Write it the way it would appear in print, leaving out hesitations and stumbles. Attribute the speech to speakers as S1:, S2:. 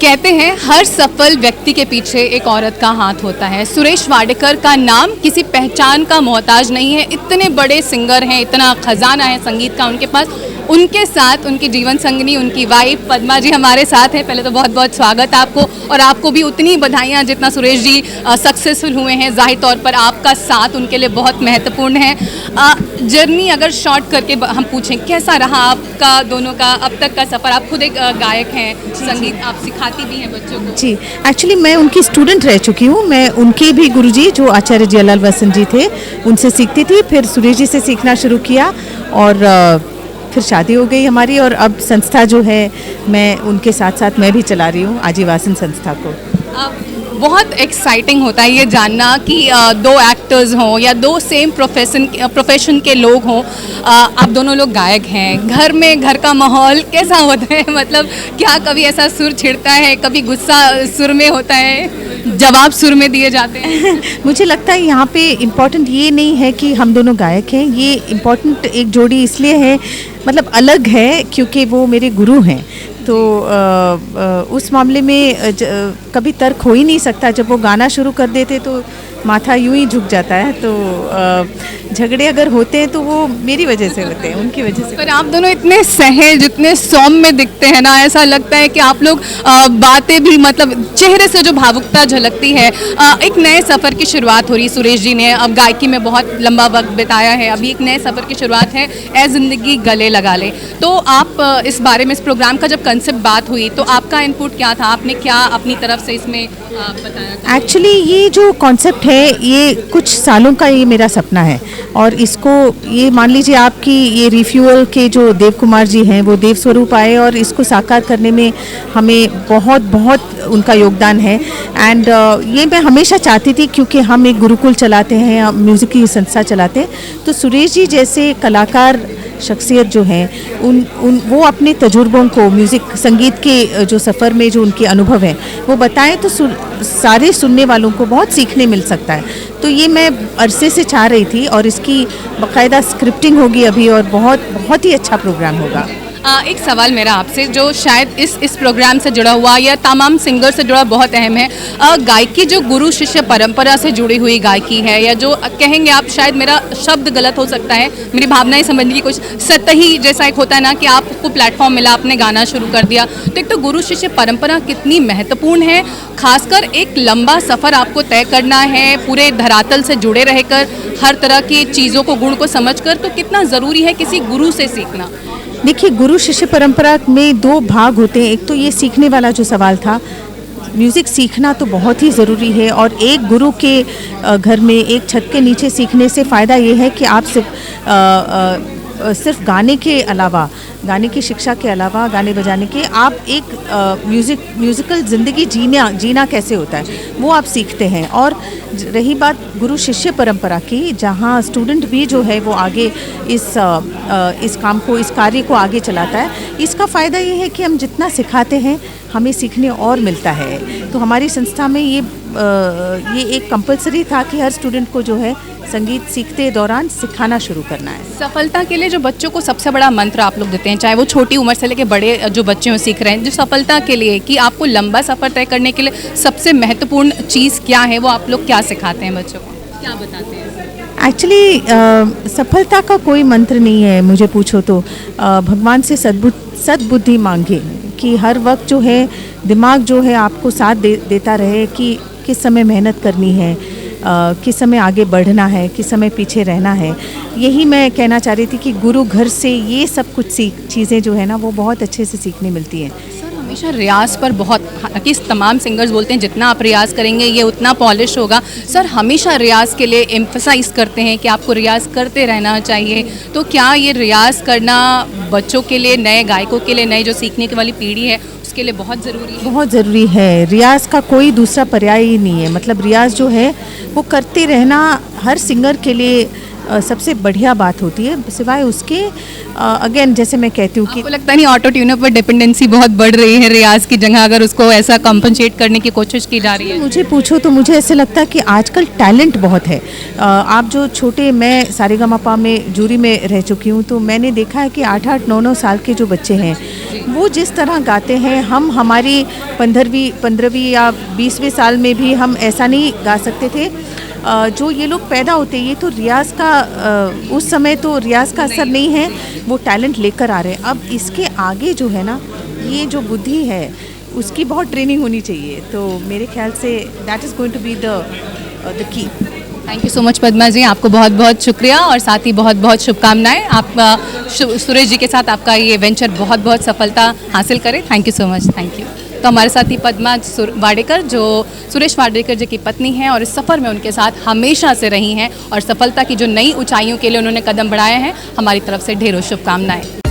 S1: कहते हैं हर सफल व्यक्ति के पीछे एक औरत का हाथ होता है। सुरेश वाडेकर का नाम किसी पहचान का मोहताज नहीं है। इतने बड़े सिंगर हैं, इतना खजाना है संगीत का उनके पास। उनके साथ उनकी जीवन संगिनी, उनकी वाइफ पद्मा जी हमारे साथ हैं। पहले तो बहुत बहुत स्वागत आपको, और आपको भी उतनी बधाइयाँ जितना सुरेश जी सक्सेसफुल हुए हैं। जाहिर तौर पर आपका साथ उनके लिए बहुत महत्वपूर्ण है। जर्नी अगर शॉर्ट करके हम पूछें, कैसा रहा आपका दोनों का अब तक का सफ़र? आप खुद एक गायक हैं, संगीत आप सिखाती भी हैं बच्चों को।
S2: जी, एक्चुअली मैं उनकी स्टूडेंट रह चुकी हूँ। मैं उनके भी गुरुजी जो आचार्य जियालाल वसंत जी थे उनसे सीखती थी, फिर सुरेश जी से सीखना शुरू किया और फिर शादी हो गई हमारी। और अब संस्था जो है मैं उनके साथ साथ मैं भी चला रही हूँ, आजीवासन संस्था को।
S1: बहुत एक्साइटिंग होता है ये जानना कि दो एक्टर्स हों या दो सेम प्रोफेशन के लोग हों। आप दोनों लोग गायक हैं, घर में घर का माहौल कैसा होता है? मतलब क्या कभी ऐसा सुर छिड़ता है, कभी गुस्सा सुर में होता है, जवाब सुर में दिए जाते हैं?
S2: मुझे लगता है यहाँ पे इम्पोर्टेंट ये नहीं है कि हम दोनों गायक हैं, ये इम्पोर्टेंट एक जोड़ी इसलिए है, मतलब अलग है क्योंकि वो मेरे गुरु हैं। तो उस मामले में कभी तर्क हो ही नहीं सकता। जब वो गाना शुरू कर देते तो माथा यूं ही झुक जाता है। तो झगड़े अगर होते हैं तो वो मेरी वजह से होते हैं, उनकी वजह से।
S1: पर आप दोनों इतने सहज, इतने सौम्य दिखते हैं ना, ऐसा लगता है कि आप लोग बातें भी, मतलब चेहरे से जो भावुकता झलकती है। एक नए सफ़र की शुरुआत हो रही है। सुरेश जी ने अब गायकी में बहुत लंबा वक्त बिताया है, अभी एक नए सफ़र की शुरुआत है, ए ज़िंदगी गले लगा ले। तो आप इस बारे में, इस प्रोग्राम का जब कंसेप्ट बात हुई तो आपका इनपुट क्या था? आपने क्या अपनी तरफ से इसमें बताया?
S2: एक्चुअली ये जो कॉन्सेप्ट है ये कुछ सालों का ये मेरा सपना है, और इसको ये मान लीजिए आपकी ये रिफ्यूअल के जो देव कुमार जी हैं वो देव स्वरूप आए और इसको साकार करने में हमें बहुत बहुत उनका योगदान है। एंड ये मैं हमेशा चाहती थी, क्योंकि हम एक गुरुकुल चलाते हैं, म्यूज़िक की संस्था चलाते हैं, तो सुरेश जी जैसे कलाकार शख्सियत जो हैं वो अपने तजुर्बों को म्यूज़िक संगीत के जो सफ़र में जो उनके अनुभव हैं वो बताएं तो सारे सुनने वालों को बहुत सीखने मिल सकता है। तो ये मैं अरसे से चाह रही थी, और इसकी बाकायदा स्क्रिप्टिंग होगी अभी, और बहुत बहुत ही अच्छा प्रोग्राम होगा।
S1: एक सवाल मेरा आपसे, जो शायद इस प्रोग्राम से जुड़ा हुआ या तमाम सिंगर से जुड़ा बहुत अहम है। गायकी जो गुरु शिष्य परंपरा से जुड़ी हुई गायकी है, या जो कहेंगे आप, शायद मेरा शब्द गलत हो सकता है, मेरी भावनाएं समझने की कुछ सतही जैसा एक होता है ना कि आपको प्लेटफॉर्म मिला, आपने गाना शुरू कर दिया। तो एक तो गुरु शिष्य परंपरा कितनी महत्वपूर्ण है, खासकर एक लंबा सफ़र आपको तय करना है, पूरे धरातल से जुड़े रहकर हर तरह की चीज़ों को, गुण को समझकर, तो कितना ज़रूरी है किसी गुरु से सीखना?
S2: देखिए, गुरु शिष्य परंपरा में दो भाग होते हैं। एक तो ये सीखने वाला जो सवाल था, म्यूज़िक सीखना तो बहुत ही ज़रूरी है, और एक गुरु के घर में एक छत के नीचे सीखने से फ़ायदा ये है कि आप सिर्फ गाने के अलावा, गाने की शिक्षा के अलावा, गाने बजाने के, आप एक म्यूज़िकल ज़िंदगी जीना कैसे होता है वो आप सीखते हैं। और रही बात गुरु शिष्य परंपरा की, जहाँ स्टूडेंट भी जो है वो आगे इस काम को, इस कार्य को आगे चलाता है, इसका फ़ायदा ये है कि हम जितना सिखाते हैं हमें सीखने और मिलता है। तो हमारी संस्था में ये एक कंपलसरी था कि हर स्टूडेंट को जो है संगीत सीखते दौरान सिखाना शुरू करना है।
S1: सफलता के लिए जो बच्चों को सबसे बड़ा मंत्र आप लोग देते हैं, चाहे वो छोटी उम्र से लेकर बड़े जो बच्चे हो सीख रहे हैं, जो सफलता के लिए कि आपको लंबा सफ़र तय करने के लिए सबसे महत्वपूर्ण चीज़ क्या है, वो आप लोग क्या सिखाते हैं बच्चों को, क्या बताते हैं?
S2: एक्चुअली सफलता का कोई मंत्र नहीं है, मुझे पूछो तो भगवान से सद्बुद्धि मांगे कि हर वक्त जो है दिमाग जो है आपको साथ देता रहे कि किस समय मेहनत करनी है, किस समय आगे बढ़ना है, किस समय पीछे रहना है। यही मैं कहना चाह रही थी कि गुरु घर से ये सब कुछ चीज़ें जो है ना वो बहुत अच्छे से सीखने मिलती हैं।
S1: सर, हमेशा रियाज पर बहुत, हालांकि तमाम सिंगर्स बोलते हैं जितना आप रियाज करेंगे ये उतना पॉलिश होगा। सर, हमेशा रियाज के लिए एम्फसाइज़ करते हैं कि आपको रियाज करते रहना चाहिए। तो क्या ये रियाज करना बच्चों के लिए, नए गायकों के लिए, नए जो सीखने की वाली पीढ़ी है उसके लिए बहुत ज़रूरी है?
S2: बहुत ज़रूरी है। रियाज का कोई दूसरा पर्याय ही नहीं है। मतलब रियाज जो है वो करते रहना हर सिंगर के लिए सबसे बढ़िया बात होती है। सिवाय उसके अगेन जैसे मैं कहती हूँ कि
S1: आपको लगता नहीं ऑटो ट्यूनर पर डिपेंडेंसी बहुत बढ़ रही है रियाज की जगह, अगर उसको ऐसा कॉम्पनसेट करने की कोशिश की जा रही है?
S2: मुझे पूछो तो मुझे ऐसे लगता है कि आजकल टैलेंट बहुत है। आप जो छोटे, मैं सारेगामापा में जूरी में रह चुकी हूँ, तो मैंने देखा है कि 8-8, 9-9 साल के जो बच्चे हैं वो जिस तरह गाते हैं, हम हमारी 15वीं या 20वें साल में भी हम ऐसा नहीं गा सकते थे। जो ये लोग पैदा होते हैं, ये तो रियाज का उस समय तो रियाज का असर नहीं है, वो टैलेंट लेकर आ रहे हैं। अब इसके आगे जो है ना, ये जो बुद्धि है उसकी बहुत ट्रेनिंग होनी चाहिए। तो मेरे ख्याल से that is going to be the key.
S1: Thank you so much Padma ji, आपको बहुत बहुत शुक्रिया और साथ ही बहुत बहुत शुभकामनाएं। आप सुरेश जी के साथ आपका ये वेंचर बहुत बहुत सफलता हासिल करे। Thank you so much, thank you. तो हमारे साथ ही पद्मा वाडेकर, जो सुरेश वाडेकर जी की पत्नी हैं और इस सफ़र में उनके साथ हमेशा से रही हैं और सफलता की जो नई ऊंचाइयों के लिए उन्होंने कदम बढ़ाए हैं, हमारी तरफ से ढेरों शुभकामनाएं।